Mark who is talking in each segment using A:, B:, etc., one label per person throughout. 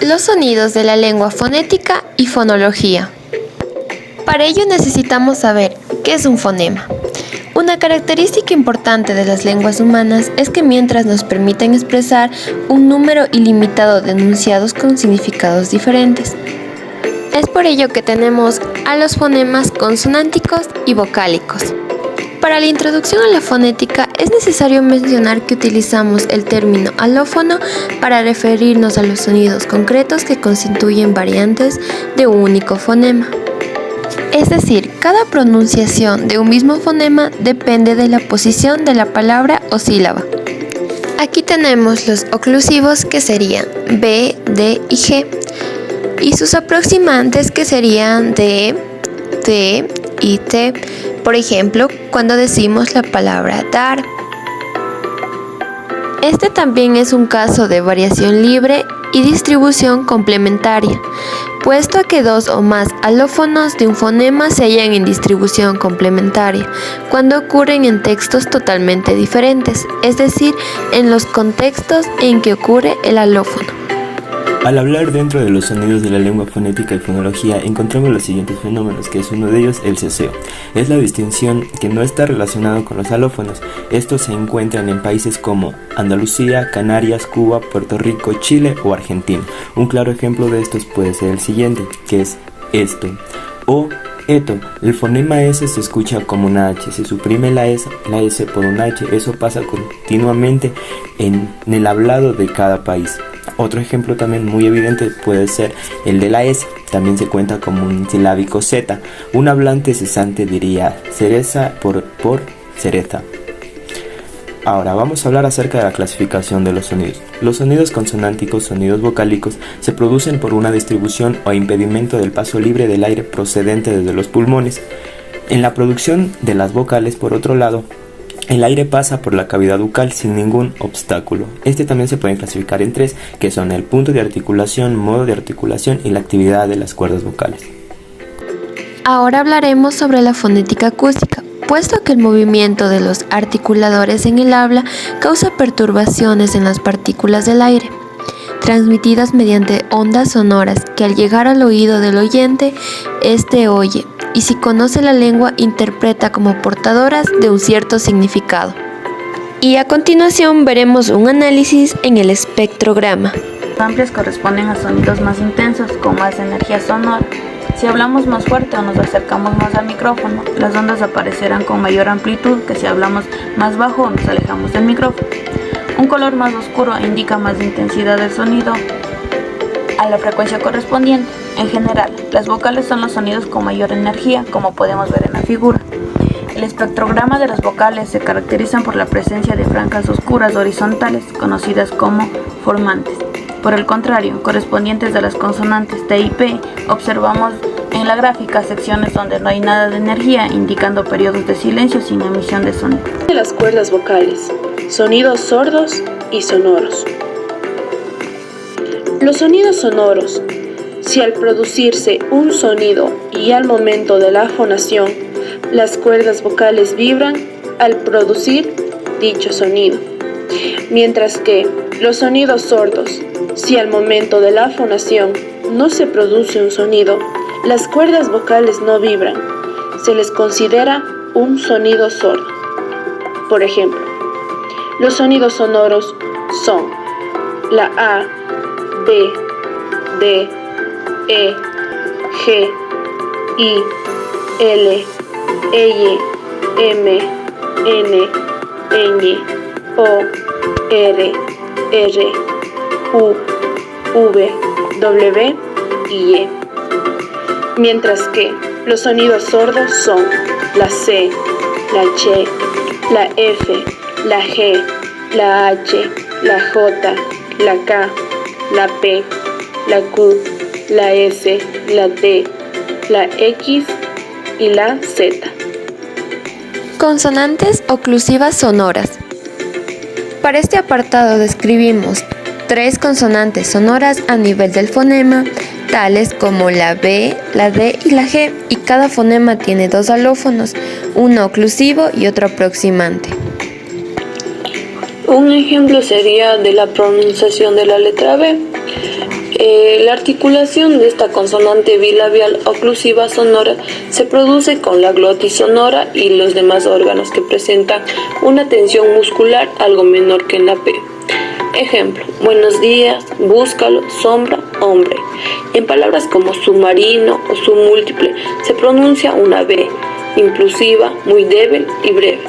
A: Los sonidos de la lengua fonética y fonología. Para ello necesitamos saber qué es un fonema. Una característica importante de las lenguas humanas es que mientras nos permiten expresar un número ilimitado de enunciados con significados diferentes. Es por ello que tenemos a los fonemas consonánticos y vocálicos. Para la introducción a la fonética es necesario mencionar que utilizamos el término alófono para referirnos a los sonidos concretos que constituyen variantes de un único fonema. Es decir, cada pronunciación de un mismo fonema depende de la posición de la palabra o sílaba. Aquí tenemos los oclusivos que serían B, D y G, y sus aproximantes que serían D, T y T. Por ejemplo, cuando decimos la palabra dar. Este también es un caso de variación libre y distribución complementaria, puesto que dos o más alófonos de un fonema se hallan en distribución complementaria, cuando ocurren en textos totalmente diferentes, es decir, en los contextos en que ocurre el alófono.
B: Al hablar dentro de los sonidos de la lengua fonética y fonología, encontramos los siguientes fenómenos, que es uno de ellos el ceseo. Es la distinción que no está relacionado con los alófonos. Estos se encuentran en países como Andalucía, Canarias, Cuba, Puerto Rico, Chile o Argentina. Un claro ejemplo de estos puede ser el siguiente, que es esto o eto. El fonema S se escucha como una H, se suprime la S por una H. Eso pasa continuamente en el hablado de cada país. Otro ejemplo también muy evidente puede ser el de la S, también se cuenta como un silábico Z. Un hablante cesante diría cereza por cereza. Ahora vamos a hablar acerca de la clasificación de los sonidos. Los sonidos consonánticos, sonidos vocálicos, se producen por una distribución o impedimento del paso libre del aire procedente desde los pulmones. En la producción de las vocales, por otro lado, el aire pasa por la cavidad bucal sin ningún obstáculo. Este también se puede clasificar en tres, que son el punto de articulación, modo de articulación y la actividad de las cuerdas vocales.
A: Ahora hablaremos sobre la fonética acústica, puesto que el movimiento de los articuladores en el habla causa perturbaciones en las partículas del aire, transmitidas mediante ondas sonoras que al llegar al oído del oyente, éste oye, y si conoce la lengua interpreta como portadoras de un cierto significado. Y a continuación veremos un análisis en el espectrograma.
C: Amplias corresponden a sonidos más intensos, con más energía sonora. Si hablamos más fuerte o nos acercamos más al micrófono, las ondas aparecerán con mayor amplitud que si hablamos más bajo o nos alejamos del micrófono. Un color más oscuro indica más intensidad del sonido a la frecuencia correspondiente. En general, las vocales son los sonidos con mayor energía, como podemos ver en la figura. El espectrograma de las vocales se caracterizan por la presencia de franjas oscuras horizontales, conocidas como formantes. Por el contrario, correspondientes a las consonantes T y P, observamos en la gráfica secciones donde no hay nada de energía, indicando periodos de silencio sin emisión de sonido.
D: De las cuerdas vocales, sonidos sordos y sonoros. Los sonidos sonoros, si al producirse un sonido y al momento de la fonación, las cuerdas vocales vibran al producir dicho sonido, mientras que los sonidos sordos, si al momento de la fonación no se produce un sonido, las cuerdas vocales no vibran, se les considera un sonido sordo. Por ejemplo, los sonidos sonoros son la A, B, D, E, G, I, L, L, M, N, Ñ, O, R, R, U, V, W y E. Mientras que los sonidos sordos son la C, la Ch, la F, la G, la H, la J, la K, la P, la Q, la S, la T, la X y la Z.
A: Consonantes oclusivas sonoras. Para este apartado describimos tres consonantes sonoras a nivel del fonema, tales como la B, la D y la G, y cada fonema tiene dos alófonos, uno oclusivo y otro aproximante.
D: Un ejemplo sería de la pronunciación de la letra B. La articulación de esta consonante bilabial oclusiva sonora se produce con la glotis sonora y los demás órganos que presentan una tensión muscular algo menor que en la P. Ejemplo: buenos días, búscalo, sombra, hombre. En palabras como submarino o submúltiple se pronuncia una B impulsiva muy débil y breve,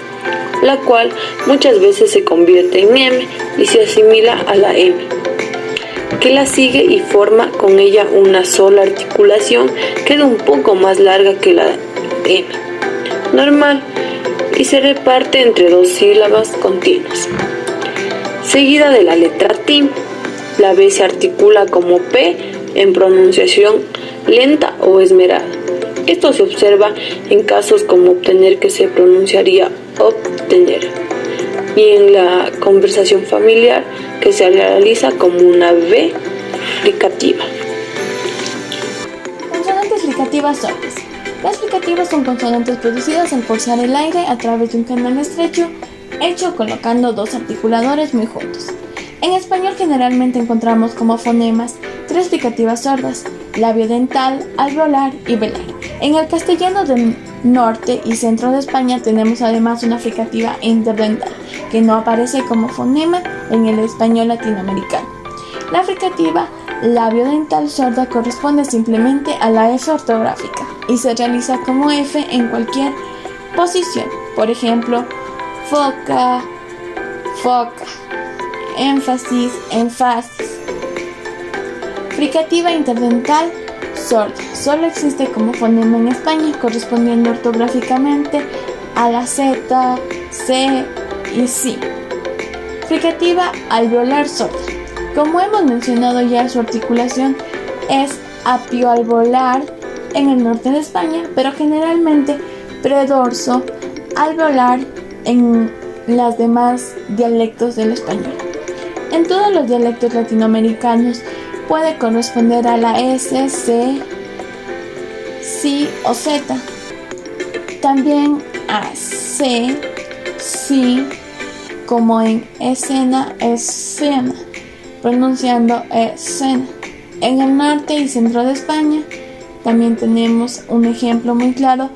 D: la cual muchas veces se convierte en M y se asimila a la M, que la sigue y forma con ella una sola articulación que es un poco más larga que la M normal y se reparte entre dos sílabas continuas. Seguida de la letra T, la B se articula como P en pronunciación lenta o esmerada. Esto se observa en casos como obtener, que se pronunciaría obtener, y en la conversación familiar, que se realiza como una V fricativa.
E: Consonantes fricativas sordas. Las fricativas son consonantes producidas al forzar el aire a través de un canal estrecho hecho colocando dos articuladores muy juntos. En español generalmente encontramos como fonemas tres fricativas sordas: labiodental, alveolar y velar. En el castellano del norte y centro de España tenemos además una fricativa interdental, que no aparece como fonema en el español latinoamericano. La fricativa labiodental sorda corresponde simplemente a la F ortográfica y se realiza como F en cualquier posición. Por ejemplo, foca, foca, énfasis, énfasis. Fricativa interdental sorda solo existe como fonema en España, correspondiendo ortográficamente a la Z, C y Si. Fricativa alveolar sorda. Como hemos mencionado ya, su articulación es apioalveolar en el norte de España, pero generalmente predorso alveolar en los demás dialectos del español. En todos los dialectos latinoamericanos puede corresponder a la S, C, Si o Z. También a C, Si, como en escena, escena, pronunciando escena. En el norte y centro de España también tenemos un ejemplo muy claro: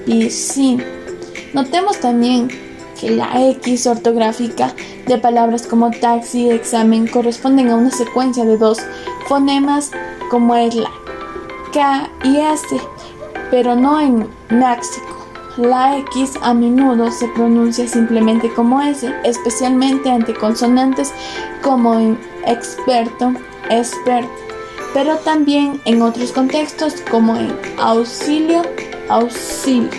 E: piscina. Notemos también que la X ortográfica de palabras como taxi y examen corresponden a una secuencia de dos fonemas, como es la K y S, pero no en México. La X a menudo se pronuncia simplemente como S, especialmente ante consonantes como en experto, expert, pero también en otros contextos como en auxilio, auxilio.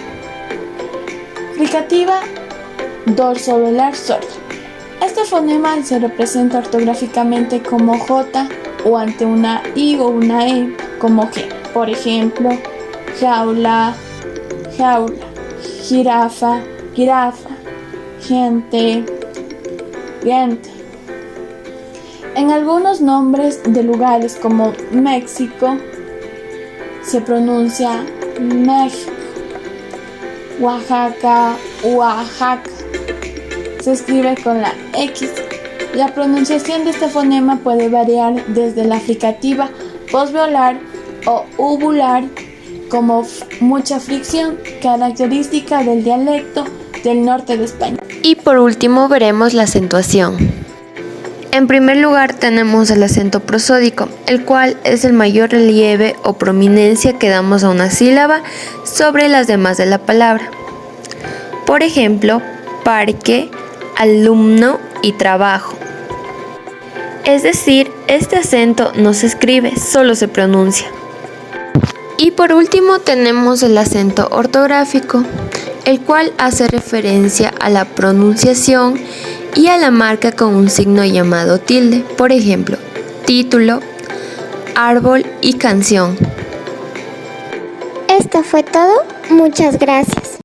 E: Fricativa dorsovelar sorda. Este fonema se representa ortográficamente como J o ante una I o una E como G. Por ejemplo, jaula, jaula, jirafa, jirafa, gente, gente. En algunos nombres de lugares como México se pronuncia México. Oaxaca, Oaxaca. Se escribe con la X. La pronunciación de este fonema puede variar desde la fricativa posveolar o uvular, como mucha fricción, característica del dialecto del norte de España.
A: Y por último veremos la acentuación. En primer lugar tenemos el acento prosódico, el cual es el mayor relieve o prominencia que damos a una sílaba sobre las demás de la palabra. Por ejemplo, parque, alumno y trabajo. Es decir, este acento no se escribe, solo se pronuncia. Y por último tenemos el acento ortográfico, el cual hace referencia a la pronunciación y a la marca con un signo llamado tilde, por ejemplo, título, árbol y canción.
F: Esto fue todo, muchas gracias.